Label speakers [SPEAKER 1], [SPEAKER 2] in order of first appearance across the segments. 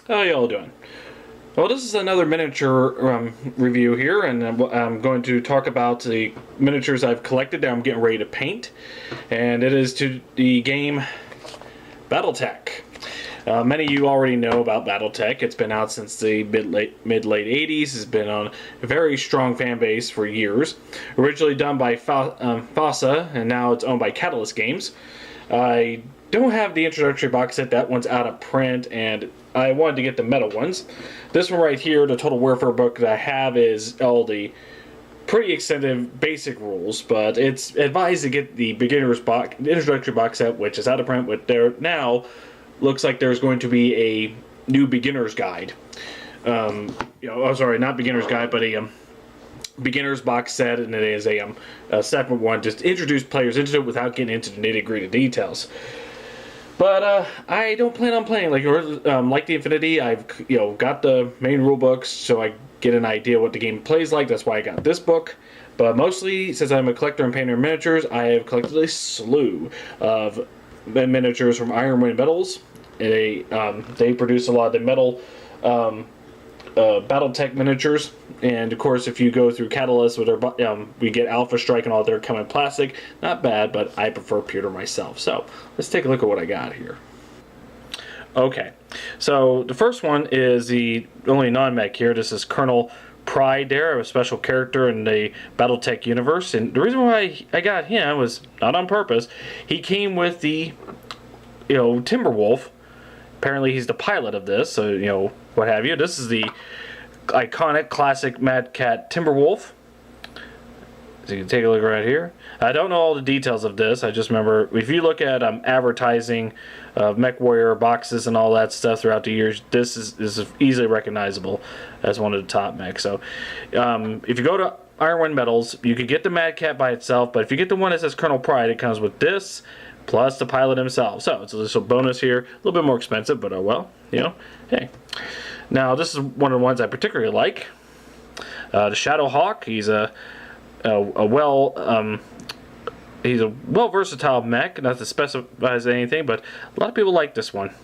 [SPEAKER 1] How y'all doing? Well, this is another miniature review here, and I'm going to talk about the miniatures I've collected that I'm getting ready to paint, and it is to the game Battletech. Many of you already know about Battletech. It's been out since the mid-late 80s. It's been on a very strong fan base for years. Originally done by FASA, and now it's owned by Catalyst Games. I don't have the introductory box set. That one's out of print, and I wanted to get the metal ones. This one right here, the Total Warfare book that I have, is all the pretty extensive basic rules, but it's advised to get the beginner's box, the introductory box set, which is out of print. But there now looks like there's going to be a new beginner's guide. Sorry, not beginner's guide, but a beginner's box set, and it is a separate one just to introduce players into it without getting into the nitty-gritty details. But I don't plan on playing like the Infinity. I've got the main rule books, so I get an idea what the game plays like. That's why I got this book. But mostly, since I'm a collector and painter of miniatures, I have collected a slew of miniatures from Ironwind Metals. They produce a lot of the metal Battletech miniatures, and of course, if you go through Catalyst, with their, we get Alpha Strike and all their come in plastic. Not bad, but I prefer pewter myself. So let's take a look at what I got here. Okay, so the first one is the only non-mech here. This is Colonel Pride there, a special character in the Battletech universe, and the reason why I got him was not on purpose. He came with the Timberwolf. Apparently he's the pilot of this, so what have you. This is the iconic classic Mad Cat Timberwolf. So you can take a look right here. I don't know all the details of this. I just remember if you look at advertising of Mech Warrior boxes and all that stuff throughout the years, this is easily recognizable as one of the top mechs. So if you go to Ironwind Metals, you could get the Mad Cat by itself, but if you get the one that says Colonel Pride, it comes with this plus the pilot himself. So it's a little bonus here. A little bit more expensive, but oh well. Hey. Now this is one of the ones I particularly like. The Shadow Hawk. He's a well versatile mech. Not to specify anything, but a lot of people like this one.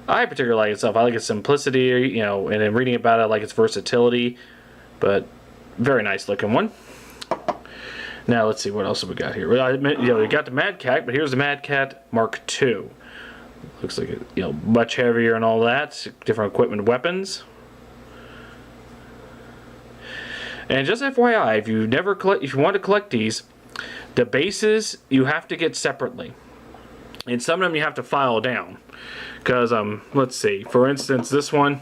[SPEAKER 1] I particularly like itself. I like its simplicity, and in reading about it, I like its versatility. But very nice looking one. Now let's see what else have we got here. We got the Mad Cat, but here's the Mad Cat Mark II. Looks like it, much heavier and all that. Different equipment, weapons. And just FYI, if you want to collect these, the bases you have to get separately, and some of them you have to file down. Because let's see. For instance, this one.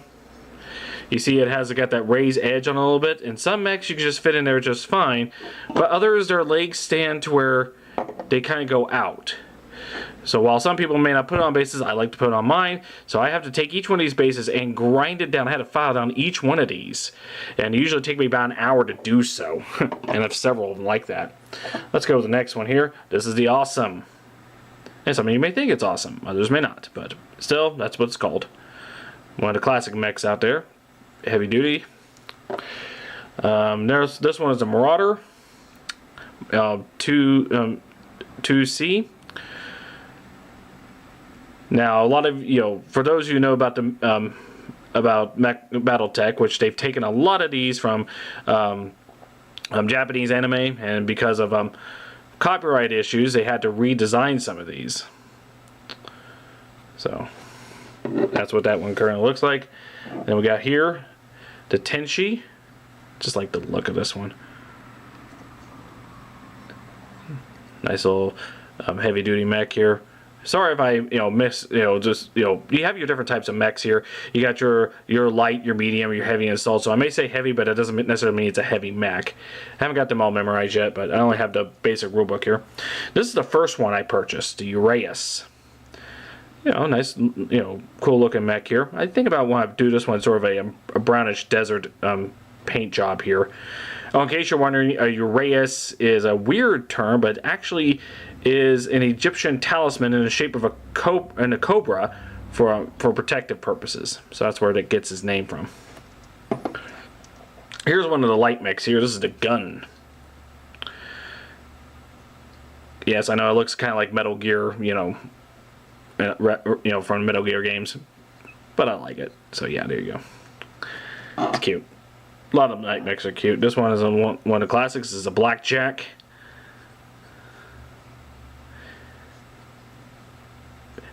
[SPEAKER 1] You see it has got that raised edge on a little bit, and some mechs you can just fit in there just fine, but others their legs stand to where they kind of go out. So while some people may not put it on bases, I like to put it on mine, so I have to take each one of these bases and grind it down. I had to file down each one of these, and it usually take me about an hour to do so, and I have several of them like that. Let's go to the next one here. This is the Awesome. And some of you may think it's awesome, others may not, but still, that's what it's called. One of the classic mechs out there. Heavy duty. This one is a Marauder 2C. Now a lot of for those of you who know about the Battletech, which they've taken a lot of these from Japanese anime, and because of copyright issues they had to redesign some of these. So that's what that one currently looks like. Then we got here the Tenshi. Just like the look of this one. Nice little heavy duty mech here. Sorry if I miss you have your different types of mechs here. You got your light, your medium, your heavy installed. So I may say heavy, but it doesn't necessarily mean it's a heavy mech. I haven't got them all memorized yet, but I only have the basic rulebook here. This is the first one I purchased, the Uranus. Nice, cool looking mech here. I think about when I do this one, sort of a brownish desert paint job here. Oh, in case you're wondering, a Uranus is a weird term, but actually is an Egyptian talisman in the shape of a cobra for protective purposes. So that's where it gets its name from. Here's one of the light mechs here. This is the Gun. Yes, I know it looks kind of like Metal Gear, from Metal Gear games, but I like it. So yeah, there you go. It's cute. A lot of night mechs are cute. This one is one of the classics. This is a Blackjack.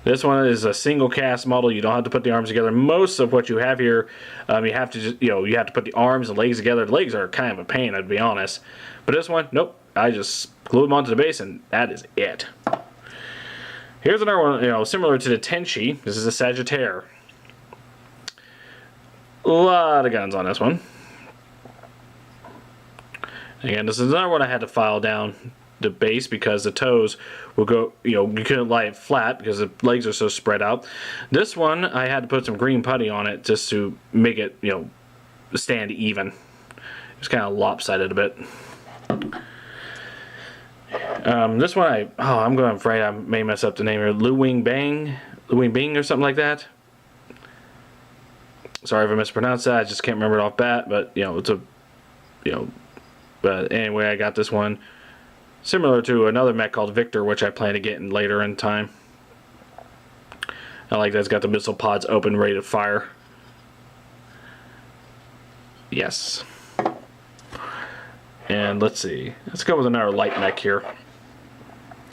[SPEAKER 1] This one is a single cast model. You don't have to put the arms together. Most of what you have here, you have to just, you have to put the arms and legs together. The legs are kind of a pain, I'd be honest. But this one, nope. I just glue them onto the base, and that is it. Here's another one, similar to the Tenchi. This is a Sagittarii. A lot of guns on this one. Again, this is another one I had to file down the base because the toes will go, you couldn't lie it flat because the legs are so spread out. This one, I had to put some green putty on it just to make it, stand even. It's kind of lopsided a bit. This one, I'm afraid I may mess up the name here. Ling Bing or something like that. Sorry if I mispronounced that. I just can't remember it off bat, but it's a, but anyway, I got this one similar to another mech called Victor, which I plan to get in later in time. I like that it's got the missile pods open, ready to fire. Yes. And let's see. Let's go with another light mech here.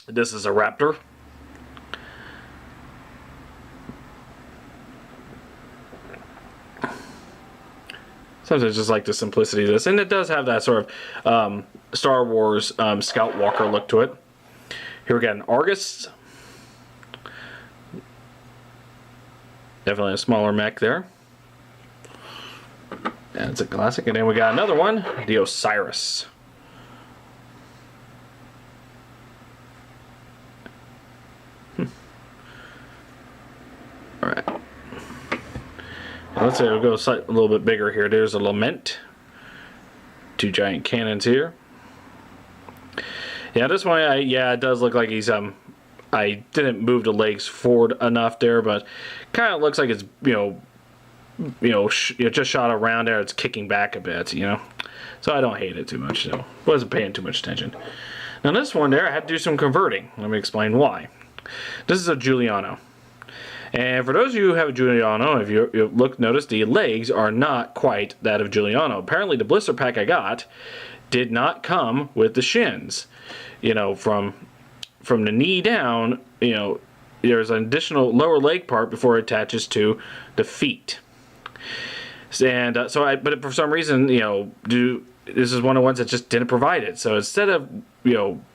[SPEAKER 1] This is a Raptor. Sometimes I just like the simplicity of this. And it does have that sort of Star Wars Scout Walker look to it. Here we got an Argus. Definitely a smaller mech there. And it's a classic. And then we got another one, the Osiris. Alright. Let's say we'll go a little bit bigger here. There's a Lament. Two giant cannons here. Yeah, this one, it does look like he's, I didn't move the legs forward enough there, but kind of looks like it's, just shot around there. It's kicking back a bit, So I don't hate it too much, so wasn't paying too much attention. Now this one there, I had to do some converting. Let me explain why. This is a Juliano. And for those of you who have a Juliano, if you notice the legs are not quite that of Juliano. Apparently the blister pack I got did not come with the shins. From the knee down, there's an additional lower leg part before it attaches to the feet. And but for some reason, this is one of the ones that just didn't provide it. So instead of,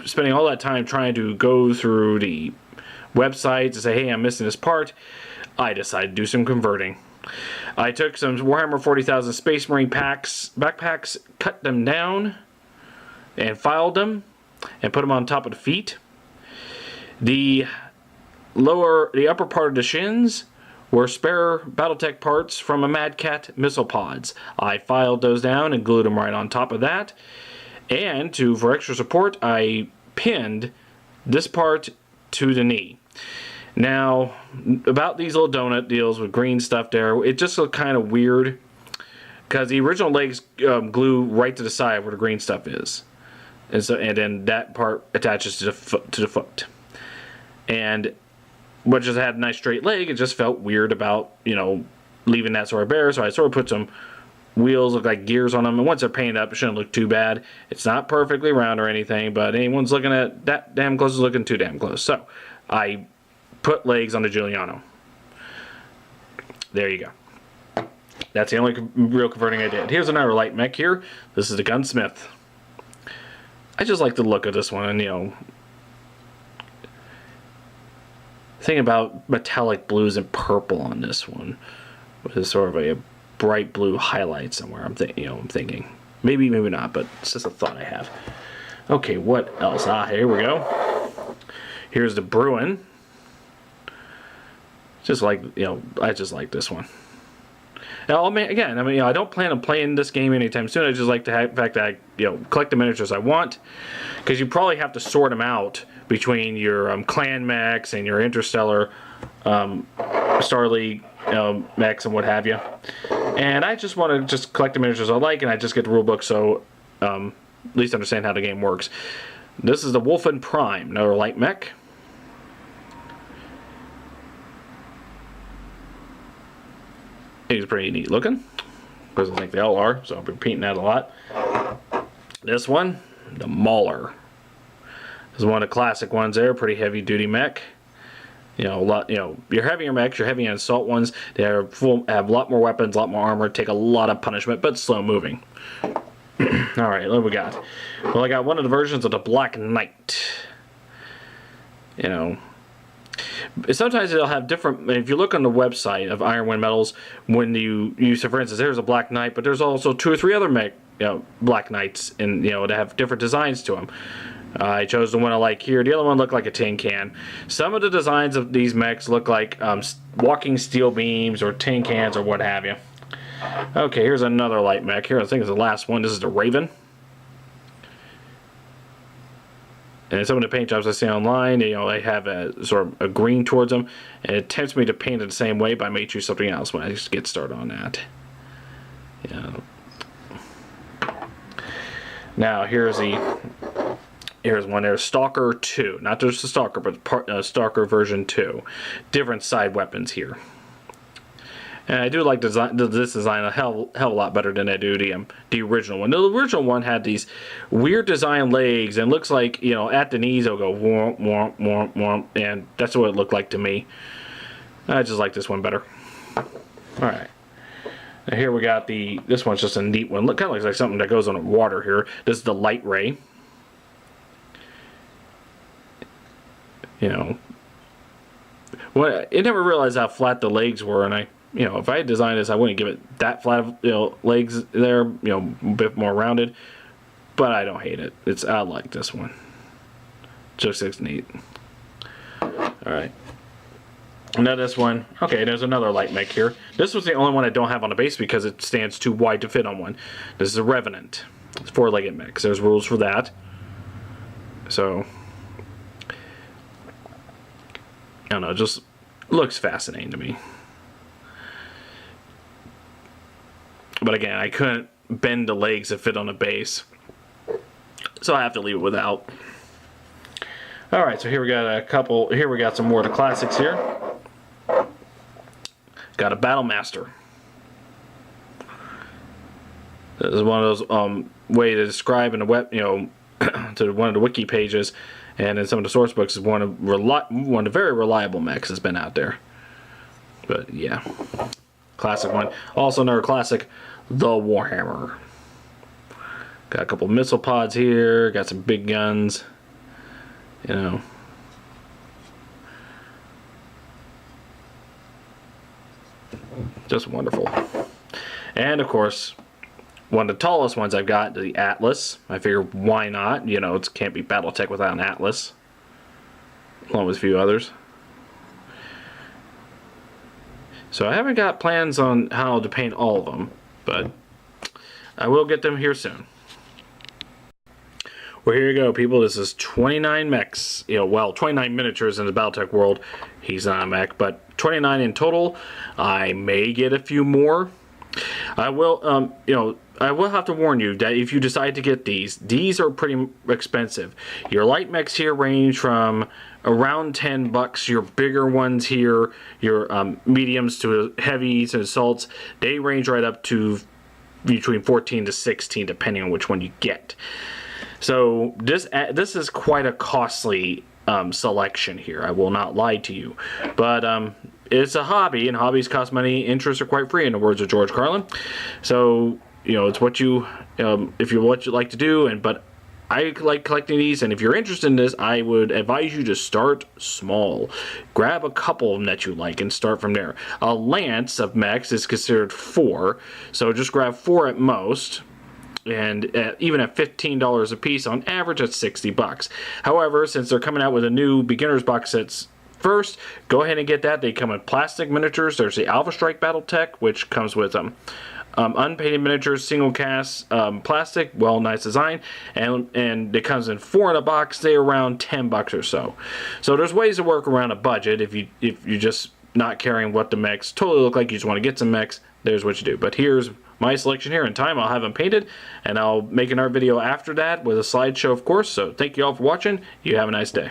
[SPEAKER 1] spending all that time trying to go through the website to say, hey, I'm missing this part, I decided to do some converting. I took some Warhammer 40,000 Space Marine backpacks, cut them down, and filed them, and put them on top of the feet. The upper part of the shins were spare Battletech parts from a Mad Cat missile pods. I filed those down and glued them right on top of that. And for extra support, I pinned this part to the knee. Now, about these little donut deals with green stuff there, it just looked kind of weird because the original legs glue right to the side where the green stuff is. And then that part attaches to the foot. And but just had a nice straight leg, it just felt weird about, leaving that sort of bare. So I sort of put some wheels, look like gears on them. And once they're painted up, it shouldn't look too bad. It's not perfectly round or anything, but anyone's looking at that damn close is looking too damn close. So I put legs on the Juliano. There you go. That's the only real converting I did. Here's another light mech here. This is the Gunsmith. I just like the look of this one, and thing about metallic blues and purple on this one with sort of a bright blue highlight somewhere. I'm thinking maybe not, but it's just a thought I have. Okay, what else? Here we go. Here's the Bruin. Just like I just like this one. Now, I don't plan on playing this game anytime soon. I just like the fact that I collect the miniatures I want, because you probably have to sort them out between your clan mechs and your interstellar Star League mechs and what have you. And I just want to just collect the miniatures I like, and I just get the rulebook, so at least understand how the game works. This is the Wolfen Prime, another light mech. He's pretty neat looking, because I think they all are, so I'll be painting that a lot. This one, the Mauler. This is one of the classic ones there, pretty heavy duty mech. You know, your heavier mechs, your heavy and assault ones, they have a lot more weapons, a lot more armor, take a lot of punishment, but slow moving. Alright, what do we got? Well, I got one of the versions of the Black Knight. You know, sometimes they'll have different, if you look on the website of Iron Wind Metals, when you use, for instance, there's a Black Knight, but there's also 2 or 3 other mech, Black Knights, and that have different designs to them. I chose the one I like here. The other one looked like a tin can. Some of the designs of these mechs look like walking steel beams or tin cans or what have you. Okay, here's another light mech here. I think it's the last one. This is the Raven. And some of the paint jobs I see online, they have a sort of a green towards them, and it tempts me to paint it the same way, but I may choose something else when I just get started on that. Yeah. Now here's one there, Stalker 2. Not just the Stalker, but Stalker version 2. Different side weapons here. And I do like this design a hell of a lot better than I do the original one. The original one had these weird design legs, and looks like, at the knees it'll go womp, womp, womp, womp, and that's what it looked like to me. I just like this one better. Alright. Now here we got this one's just a neat one. Look, kind of looks like something that goes on the water here. This is the Light Ray. Well, I never realized how flat the legs were, and if I had designed this, I wouldn't give it that flat, legs there, a bit more rounded. But I don't hate it. I like this one. Just looks neat. Alright. Now this one, okay, there's another light mech here. This was the only one I don't have on the base because it stands too wide to fit on one. This is a Revenant. It's 4-legged mech. There's rules for that. So, I don't know, it just looks fascinating to me. But again, I couldn't bend the legs to fit on the base, so I have to leave it without. Alright, so here we got some more of the classics here. Got a Battlemaster. This is one of those way to describe in the web, to one of the wiki pages, and in some of the source books, is one of the very reliable mechs that's been out there. But yeah, classic one. Also another classic, the Warhammer. Got a couple missile pods here. Got some big guns. Just wonderful. And of course, one of the tallest ones I've got, the Atlas. I figure, why not? It can't be Battletech without an Atlas, along with a few others. So I haven't got plans on how to paint all of them, but I will get them here soon. Well, here you go, people. This is 29 mechs. 29 miniatures in the Battletech world. He's not a mech, but 29 in total. I may get a few more. I will, I will have to warn you that if you decide to get these are pretty expensive. Your light mechs here range from around $10. Your bigger ones here, your mediums to heavies and assaults, they range right up to between 14 to 16, depending on which one you get. So this is quite a costly selection here. I will not lie to you, but it's a hobby, and hobbies cost money. Interests are quite free, in the words of George Carlin. So it's what you if you're what you like to do, but I like collecting these, and if you're interested in this, I would advise you to start small. Grab a couple of them that you like and start from there. A lance of mechs is considered 4, so just grab 4 at most. And even at $15 a piece, on average, that's $60. However, since they're coming out with a new beginner's box sets first, go ahead and get that. They come in plastic miniatures. There's the Alpha Strike Battletech, which comes with unpainted miniatures, single cast plastic, nice design, and it comes in 4 in a box. They're around $10 or so. So there's ways to work around a budget if you're just not caring what the mechs totally look like. You just want to get some mechs. There's what you do. But here's my selection here. In time, I'll have them painted, and I'll make another video after that with a slideshow, of course. So thank you all for watching. You have a nice day.